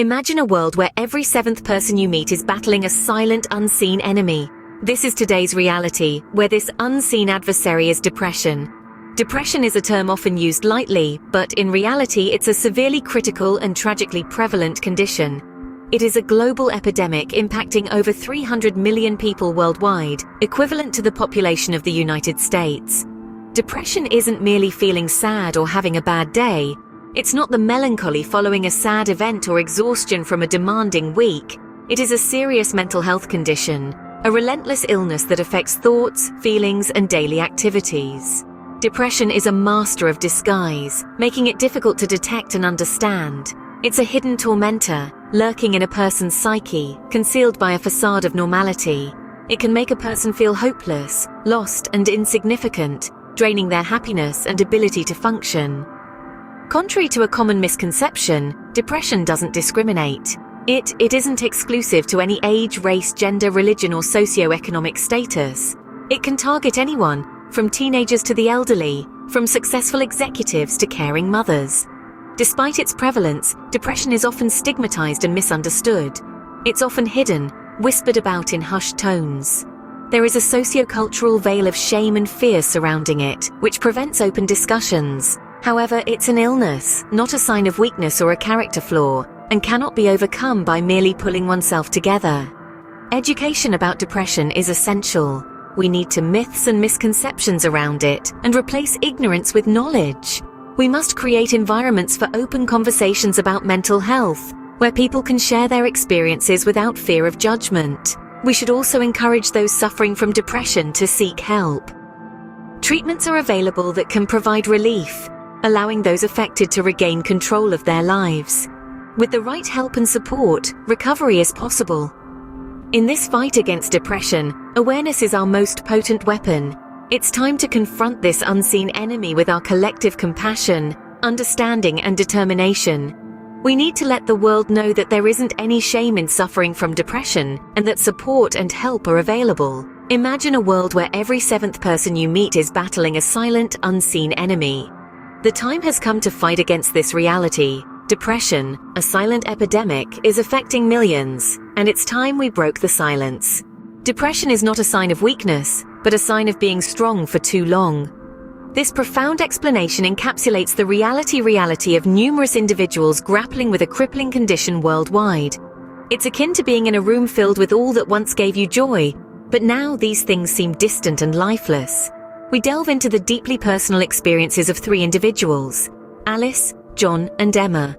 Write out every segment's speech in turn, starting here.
Imagine a world where every seventh person you meet is battling a silent, unseen enemy. This is today's reality, where this unseen adversary is depression. Depression is a term often used lightly, but in reality it's a severely critical and tragically prevalent condition. It is a global epidemic impacting over 300 million people worldwide, equivalent to the population of the United States. Depression isn't merely feeling sad or having a bad day. It's not the melancholy following a sad event or exhaustion from a demanding week. It is a serious mental health condition, a relentless illness that affects thoughts, feelings, and daily activities. Depression is a master of disguise, making it difficult to detect and understand. It's a hidden tormentor, lurking in a person's psyche, concealed by a facade of normality. It can make a person feel hopeless, lost, and insignificant, draining their happiness and ability to function. Contrary to a common misconception, depression doesn't discriminate. It isn't exclusive to any age, race, gender, religion, or socioeconomic status. It can target anyone, from teenagers to the elderly, from successful executives to caring mothers. Despite its prevalence, depression is often stigmatized and misunderstood. It's often hidden, whispered about in hushed tones. There is a sociocultural veil of shame and fear surrounding it, which prevents open discussions. However, it's an illness, not a sign of weakness or a character flaw, and cannot be overcome by merely pulling oneself together. Education about depression is essential. We need to myths and misconceptions around it and replace ignorance with knowledge. We must create environments for open conversations about mental health, where people can share their experiences without fear of judgment. We should also encourage those suffering from depression to seek help. Treatments are available that can provide relief, allowing those affected to regain control of their lives. With the right help and support, recovery is possible. In this fight against depression, awareness is our most potent weapon. It's time to confront this unseen enemy with our collective compassion, understanding, and determination. We need to let the world know that there isn't any shame in suffering from depression, and that support and help are available. Imagine a world where every seventh person you meet is battling a silent, unseen enemy. The time has come to fight against this reality. Depression, a silent epidemic, is affecting millions, and it's time we broke the silence. Depression is not a sign of weakness, but a sign of being strong for too long. This profound explanation encapsulates the reality of numerous individuals grappling with a crippling condition worldwide. It's akin to being in a room filled with all that once gave you joy, but now these things seem distant and lifeless. We delve into the deeply personal experiences of three individuals: Alice, John, and Emma.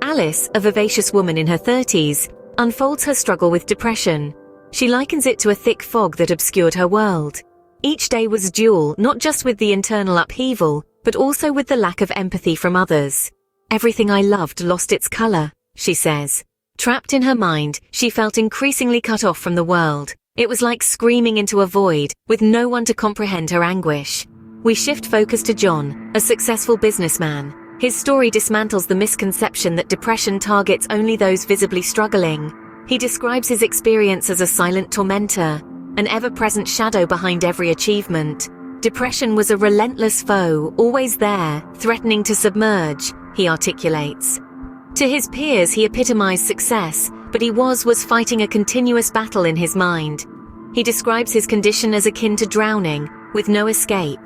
Alice, a vivacious woman in her 30s, unfolds her struggle with depression. She likens it to a thick fog that obscured her world. Each day was dual, not just with the internal upheaval, but also with the lack of empathy from others. "Everything I loved lost its color," she says. Trapped in her mind, she felt increasingly cut off from the world. It was like screaming into a void, with no one to comprehend her anguish. We shift focus to John, a successful businessman. His story dismantles the misconception that depression targets only those visibly struggling. He describes his experience as a silent tormentor, an ever-present shadow behind every achievement. Depression was a relentless foe, always there, threatening to submerge, he articulates. To his peers, he epitomized success, but he was fighting a continuous battle in his mind. He describes his condition as akin to drowning, with no escape.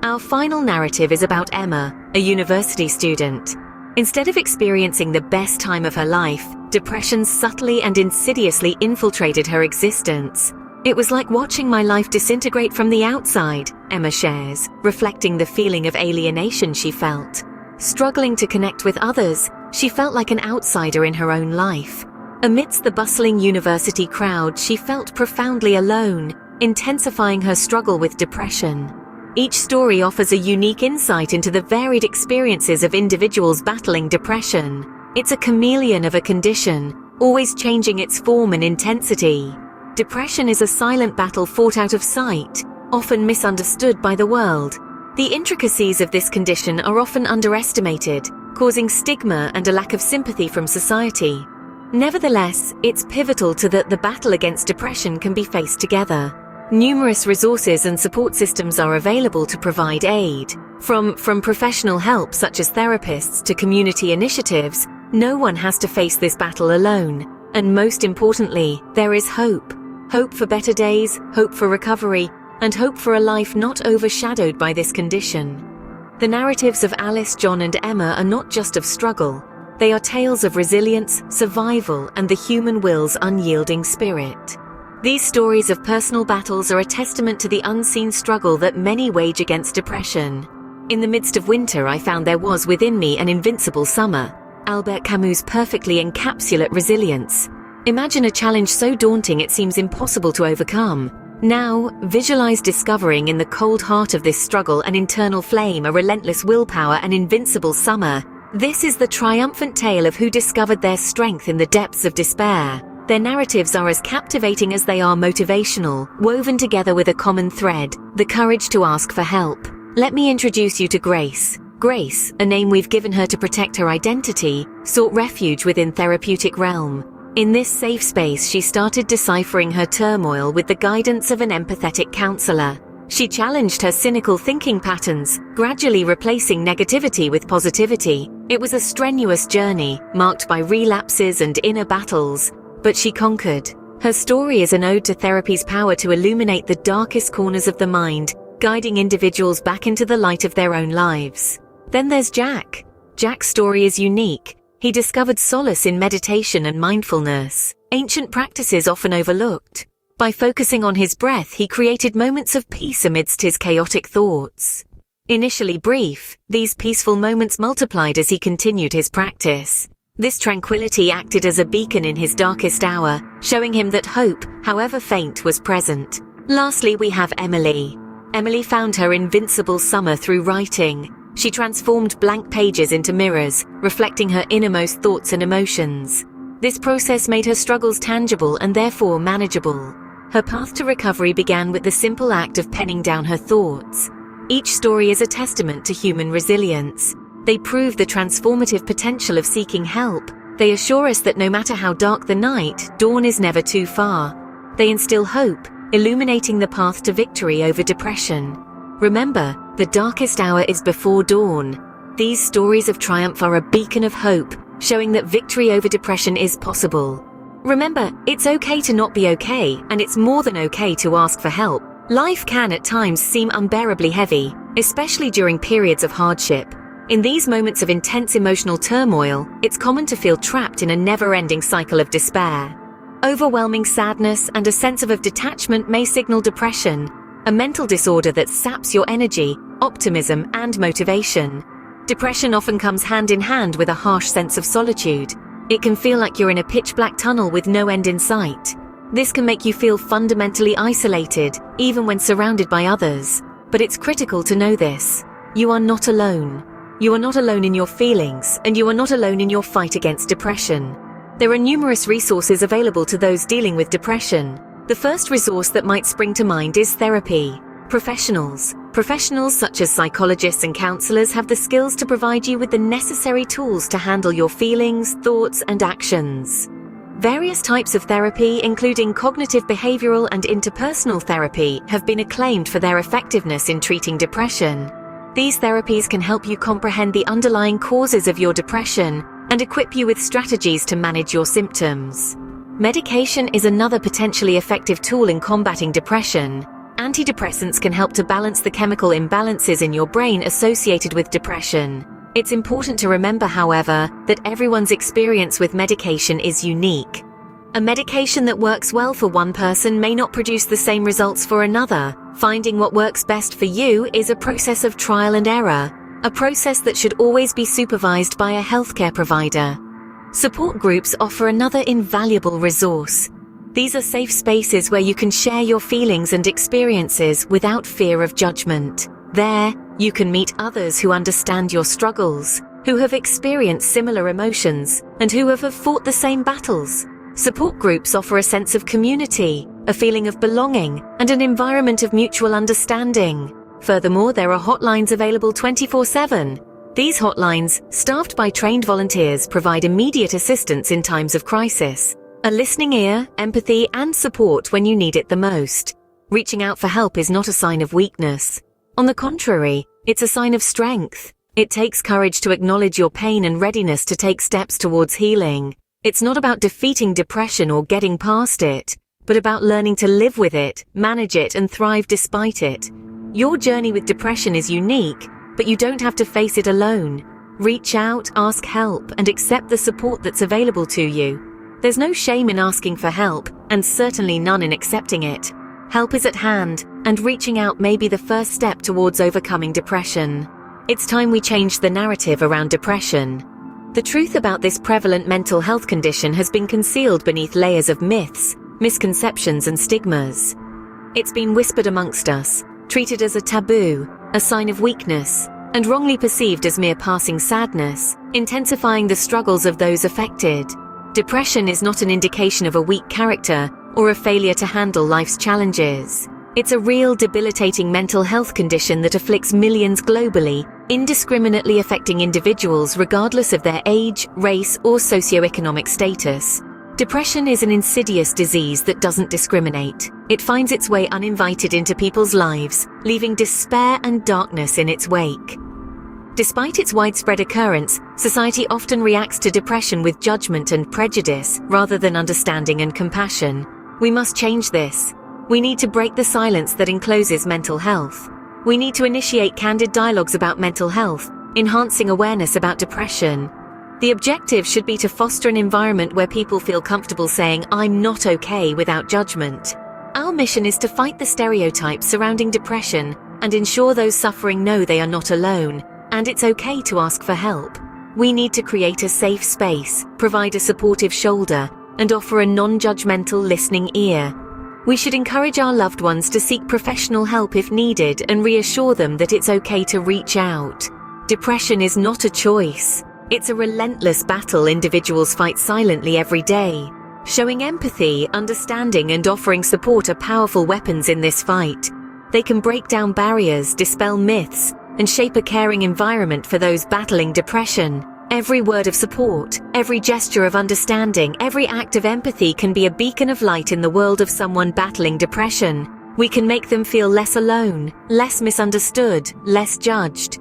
Our final narrative is about Emma, a university student. Instead of experiencing the best time of her life, depression subtly and insidiously infiltrated her existence. "It was like watching my life disintegrate from the outside," Emma shares, reflecting the feeling of alienation she felt. Struggling to connect with others, she felt like an outsider in her own life. Amidst the bustling university crowd, she felt profoundly alone, intensifying her struggle with depression. Each story offers a unique insight into the varied experiences of individuals battling depression. It's a chameleon of a condition, always changing its form and intensity. Depression is a silent battle fought out of sight, often misunderstood by the world. The intricacies of this condition are often underestimated, causing stigma and a lack of sympathy from society. Nevertheless, it's pivotal to that the battle against depression can be faced together. Numerous resources and support systems are available to provide aid. From professional help such as therapists to community initiatives, No one has to face this battle alone. And most importantly, there is hope. Hope for better days, hope for recovery, and hope for a life not overshadowed by this condition. The narratives of Alice, John, and Emma are not just of struggle. They are tales of resilience, survival, and the human will's unyielding spirit. These stories of personal battles are a testament to the unseen struggle that many wage against depression. In the midst of winter, I found there was within me an invincible summer. Albert Camus' perfectly encapsulate resilience. Imagine a challenge so daunting it seems impossible to overcome. Now, visualize discovering in the cold heart of this struggle an internal flame, a relentless willpower, an invincible summer. This is the triumphant tale of who discovered their strength in the depths of despair. Their narratives are as captivating as they are motivational, woven together with a common thread, the courage to ask for help. Let me introduce you to Grace. Grace, a name we've given her to protect her identity, sought refuge within therapeutic realm. In this safe space, she started deciphering her turmoil with the guidance of an empathetic counselor. She challenged her cynical thinking patterns, gradually replacing negativity with positivity. It was a strenuous journey, marked by relapses and inner battles, but she conquered. Her story is an ode to therapy's power to illuminate the darkest corners of the mind, guiding individuals back into the light of their own lives. Then there's Jack. Jack's story is unique. He discovered solace in meditation and mindfulness, ancient practices often overlooked. By focusing on his breath, he created moments of peace amidst his chaotic thoughts. Initially brief, these peaceful moments multiplied as he continued his practice. This tranquility acted as a beacon in his darkest hour, showing him that hope, however faint, was present. Lastly, we have Emily. Emily found her invincible summer through writing. She transformed blank pages into mirrors, reflecting her innermost thoughts and emotions. This process made her struggles tangible and therefore manageable. Her path to recovery began with the simple act of penning down her thoughts. Each story is a testament to human resilience. They prove the transformative potential of seeking help. They assure us that no matter how dark the night, dawn is never too far. They instill hope, illuminating the path to victory over depression. Remember, the darkest hour is before dawn. These stories of triumph are a beacon of hope, showing that victory over depression is possible. Remember, it's okay to not be okay, and it's more than okay to ask for help. Life can at times seem unbearably heavy, especially during periods of hardship. In these moments of intense emotional turmoil, it's common to feel trapped in a never-ending cycle of despair. Overwhelming sadness and a sense of detachment may signal depression, a mental disorder that saps your energy, optimism, and motivation. Depression often comes hand in hand with a harsh sense of solitude. It can feel like you're in a pitch-black tunnel with no end in sight. This can make you feel fundamentally isolated, even when surrounded by others. But it's critical to know this. You are not alone. You are not alone in your feelings, and you are not alone in your fight against depression. There are numerous resources available to those dealing with depression. The first resource that might spring to mind is therapy. Professionals such as psychologists and counselors have the skills to provide you with the necessary tools to handle your feelings, thoughts, and actions. Various types of therapy, including cognitive behavioral and interpersonal therapy, have been acclaimed for their effectiveness in treating depression. These therapies can help you comprehend the underlying causes of your depression and equip you with strategies to manage your symptoms. Medication is another potentially effective tool in combating depression. Antidepressants can help to balance the chemical imbalances in your brain associated with depression. It's important to remember, however, that everyone's experience with medication is unique. A medication that works well for one person may not produce the same results for another. Finding what works best for you is a process of trial and error, a process that should always be supervised by a healthcare provider. Support groups offer another invaluable resource. These are safe spaces where you can share your feelings and experiences without fear of judgment. There, you can meet others who understand your struggles, who have experienced similar emotions, and who have fought the same battles. Support groups offer a sense of community, a feeling of belonging, and an environment of mutual understanding. Furthermore, there are hotlines available 24/7. These hotlines, staffed by trained volunteers, provide immediate assistance in times of crisis. A listening ear, empathy, and support when you need it the most. Reaching out for help is not a sign of weakness. On the contrary, it's a sign of strength. It takes courage to acknowledge your pain and readiness to take steps towards healing. It's not about defeating depression or getting past it, but about learning to live with it, manage it, and thrive despite it. Your journey with depression is unique, but you don't have to face it alone. Reach out, ask help, and accept the support that's available to you. There's no shame in asking for help, and certainly none in accepting it. Help is at hand, and reaching out may be the first step towards overcoming depression. It's time we change the narrative around depression. The truth about this prevalent mental health condition has been concealed beneath layers of myths, misconceptions, and stigmas. It's been whispered amongst us, treated as a taboo, a sign of weakness, and wrongly perceived as mere passing sadness, intensifying the struggles of those affected. Depression is not an indication of a weak character or a failure to handle life's challenges. It's a real debilitating mental health condition that afflicts millions globally, indiscriminately affecting individuals regardless of their age, race, or socioeconomic status. Depression is an insidious disease that doesn't discriminate. It finds its way uninvited into people's lives, leaving despair and darkness in its wake. Despite its widespread occurrence, society often reacts to depression with judgment and prejudice rather than understanding and compassion. We must change this. We need to break the silence that encloses mental health. We need to initiate candid dialogues about mental health, enhancing awareness about depression. The objective should be to foster an environment where people feel comfortable saying, "I'm not okay," without judgment. Our mission is to fight the stereotypes surrounding depression and ensure those suffering know they are not alone, and it's okay to ask for help. We need to create a safe space, provide a supportive shoulder, and offer a non-judgmental listening ear. We should encourage our loved ones to seek professional help if needed and reassure them that it's okay to reach out. Depression is not a choice. It's a relentless battle individuals fight silently every day. Showing empathy, understanding, and offering support are powerful weapons in this fight. They can break down barriers, dispel myths, and shape a caring environment for those battling depression. Every word of support, every gesture of understanding, every act of empathy can be a beacon of light in the world of someone battling depression. We can make them feel less alone, less misunderstood, less judged.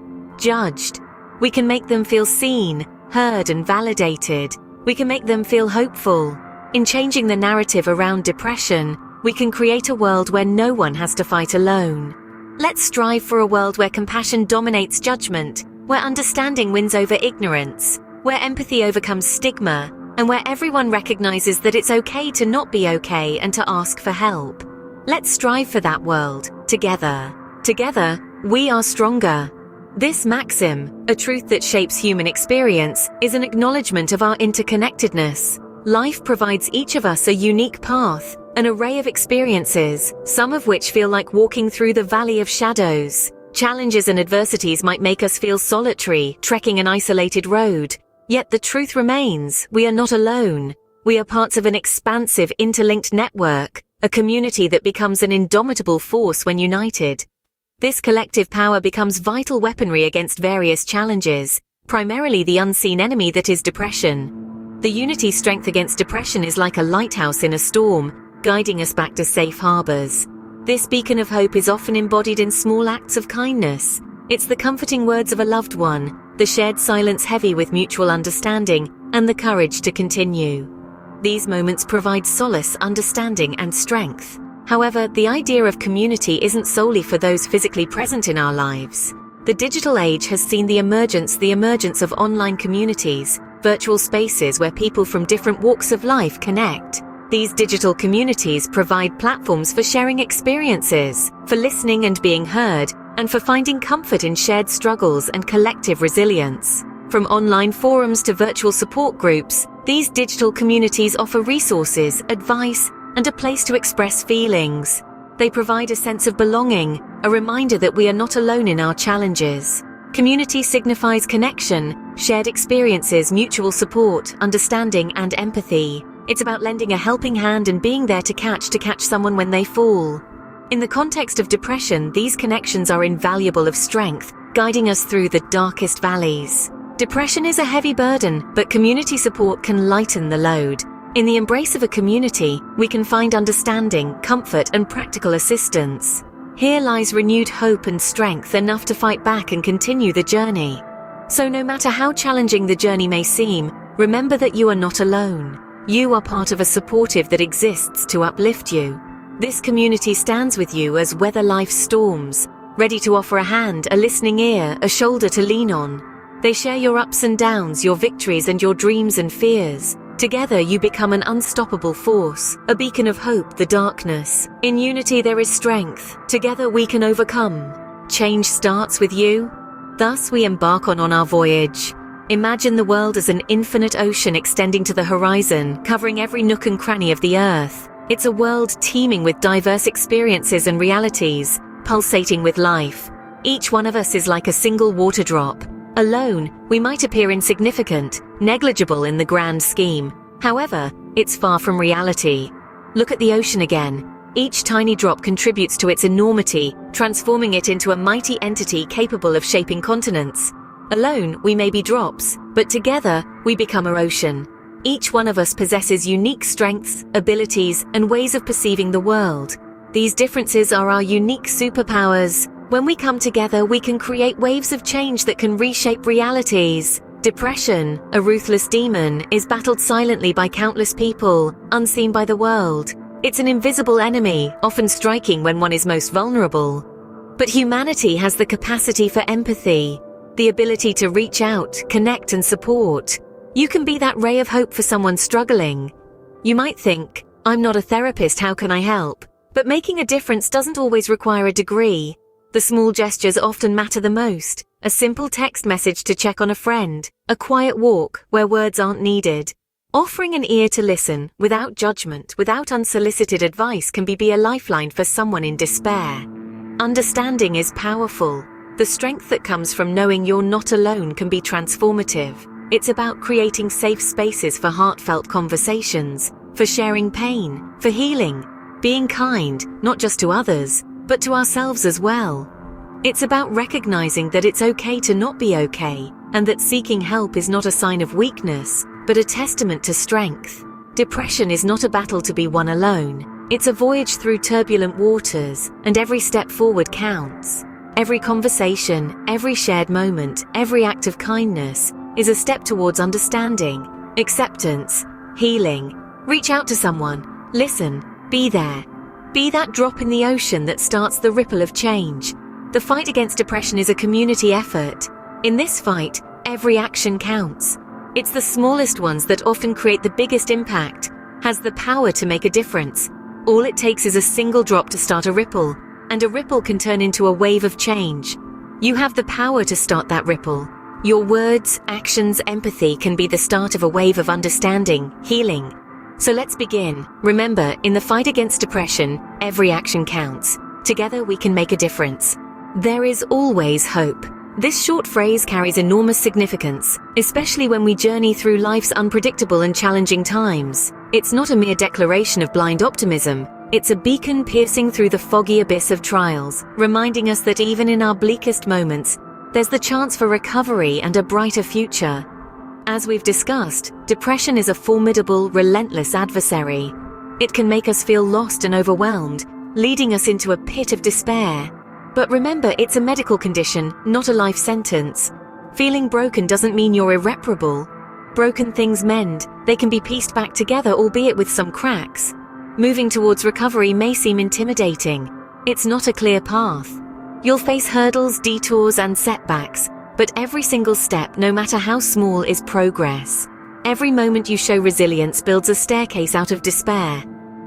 We can make them feel seen, heard, and validated. We can make them feel hopeful. In changing the narrative around depression, we can create a world where no one has to fight alone. Let's strive for a world where compassion dominates judgment, where understanding wins over ignorance, where empathy overcomes stigma, and where everyone recognizes that it's okay to not be okay and to ask for help. Let's strive for that world, together. Together, we are stronger. This maxim, a truth that shapes human experience, is an acknowledgement of our interconnectedness. Life provides each of us a unique path, an array of experiences, some of which feel like walking through the valley of shadows. Challenges and adversities might make us feel solitary, trekking an isolated road. Yet the truth remains, we are not alone. We are parts of an expansive, interlinked network, a community that becomes an indomitable force when united. This collective power becomes vital weaponry against various challenges, primarily the unseen enemy that is depression. The unity strength against depression is like a lighthouse in a storm, guiding us back to safe harbors. This beacon of hope is often embodied in small acts of kindness. It's the comforting words of a loved one, the shared silence heavy with mutual understanding, and the courage to continue. These moments provide solace, understanding, and strength. However, the idea of community isn't solely for those physically present in our lives. The digital age has seen the emergence of online communities, virtual spaces where people from different walks of life connect. These digital communities provide platforms for sharing experiences, for listening and being heard, and for finding comfort in shared struggles and collective resilience. From online forums to virtual support groups, these digital communities offer resources, advice, and a place to express feelings. They provide a sense of belonging, a reminder that we are not alone in our challenges. Community signifies connection, shared experiences, mutual support, understanding, and empathy. It's about lending a helping hand and being there to catch someone when they fall. In the context of depression, these connections are invaluable of strength, guiding us through the darkest valleys. Depression is a heavy burden, but community support can lighten the load. In the embrace of a community, we can find understanding, comfort, and practical assistance. Here lies renewed hope and strength enough to fight back and continue the journey. So no matter how challenging the journey may seem, remember that you are not alone. You are part of a supportive that exists to uplift you. This community stands with you as weather life's storms, ready to offer a hand, a listening ear, a shoulder to lean on. They share your ups and downs, your victories and your dreams and fears. Together you become an unstoppable force, a beacon of hope, the darkness. In unity there is strength. Together we can overcome. Change starts with you. Thus we embark on our voyage. Imagine the world as an infinite ocean extending to the horizon, covering every nook and cranny of the earth. It's a world teeming with diverse experiences and realities, pulsating with life. Each one of us is like a single water drop. Alone, we might appear insignificant, negligible in the grand scheme. However, it's far from reality. Look at the ocean again. Each tiny drop contributes to its enormity, transforming it into a mighty entity capable of shaping continents. Alone, we may be drops, but together, we become our ocean. Each one of us possesses unique strengths, abilities, and ways of perceiving the world. These differences are our unique superpowers. When we come together, we can create waves of change that can reshape realities. Depression, a ruthless demon, is battled silently by countless people, unseen by the world. It's an invisible enemy, often striking when one is most vulnerable. But humanity has the capacity for empathy, the ability to reach out, connect, and support. You can be that ray of hope for someone struggling. You might think, I'm not a therapist, how can I help? But making a difference doesn't always require a degree. The small gestures often matter the most. A simple text message to check on a friend, a quiet walk where words aren't needed. Offering an ear to listen, without judgment, without unsolicited advice, can be a lifeline for someone in despair. Understanding is powerful. The strength that comes from knowing you're not alone can be transformative. It's about creating safe spaces for heartfelt conversations, for sharing pain, for healing, being kind, not just to others, but to ourselves as well. It's about recognizing that it's okay to not be okay, and that seeking help is not a sign of weakness, but a testament to strength. Depression is not a battle to be won alone. It's a voyage through turbulent waters, and every step forward counts. Every conversation, every shared moment, every act of kindness is a step towards understanding, acceptance, healing. Reach out to someone, listen, be there. Be that drop in the ocean that starts the ripple of change. The fight against depression is a community effort. In this fight, every action counts. It's the smallest ones that often create the biggest impact, has the power to make a difference. All it takes is a single drop to start a ripple, and a ripple can turn into a wave of change. You have the power to start that ripple. Your words, actions, empathy can be the start of a wave of understanding, healing. So let's begin. Remember, in the fight against depression, every action counts. Together we can make a difference. There is always hope. This short phrase carries enormous significance, especially when we journey through life's unpredictable and challenging times. It's not a mere declaration of blind optimism. It's a beacon piercing through the foggy abyss of trials, reminding us that even in our bleakest moments, there's the chance for recovery and a brighter future. As we've discussed, depression is a formidable, relentless adversary. It can make us feel lost and overwhelmed, leading us into a pit of despair. But remember, it's a medical condition, not a life sentence. Feeling broken doesn't mean you're irreparable. Broken things mend. They can be pieced back together, albeit with some cracks. Moving towards recovery may seem intimidating. It's not a clear path. You'll face hurdles, detours, and setbacks, but every single step, no matter how small, is progress. Every moment you show resilience builds a staircase out of despair.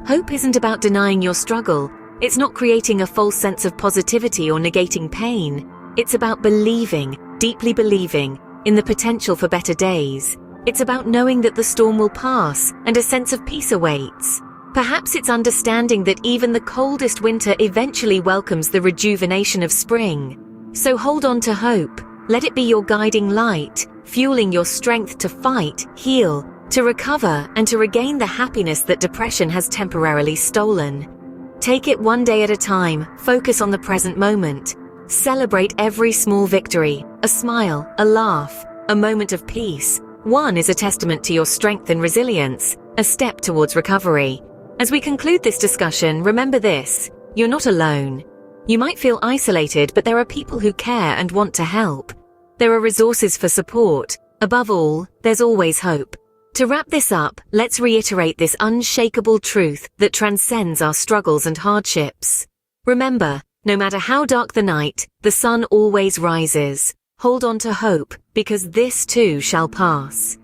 Hope isn't about denying your struggle. It's not creating a false sense of positivity or negating pain. It's about believing, deeply believing, in the potential for better days. It's about knowing that the storm will pass and a sense of peace awaits. Perhaps it's understanding that even the coldest winter eventually welcomes the rejuvenation of spring. So hold on to hope. Let it be your guiding light, fueling your strength to fight, heal, to recover, and to regain the happiness that depression has temporarily stolen. Take it one day at a time, focus on the present moment. Celebrate every small victory, a smile, a laugh, a moment of peace. One is a testament to your strength and resilience, a step towards recovery. As we conclude this discussion, remember this: you're not alone. You might feel isolated, but there are people who care and want to help. There are resources for support. Above all, there's always hope. To wrap this up, let's reiterate this unshakable truth that transcends our struggles and hardships. Remember, no matter how dark the night, the sun always rises. Hold on to hope, because this too shall pass.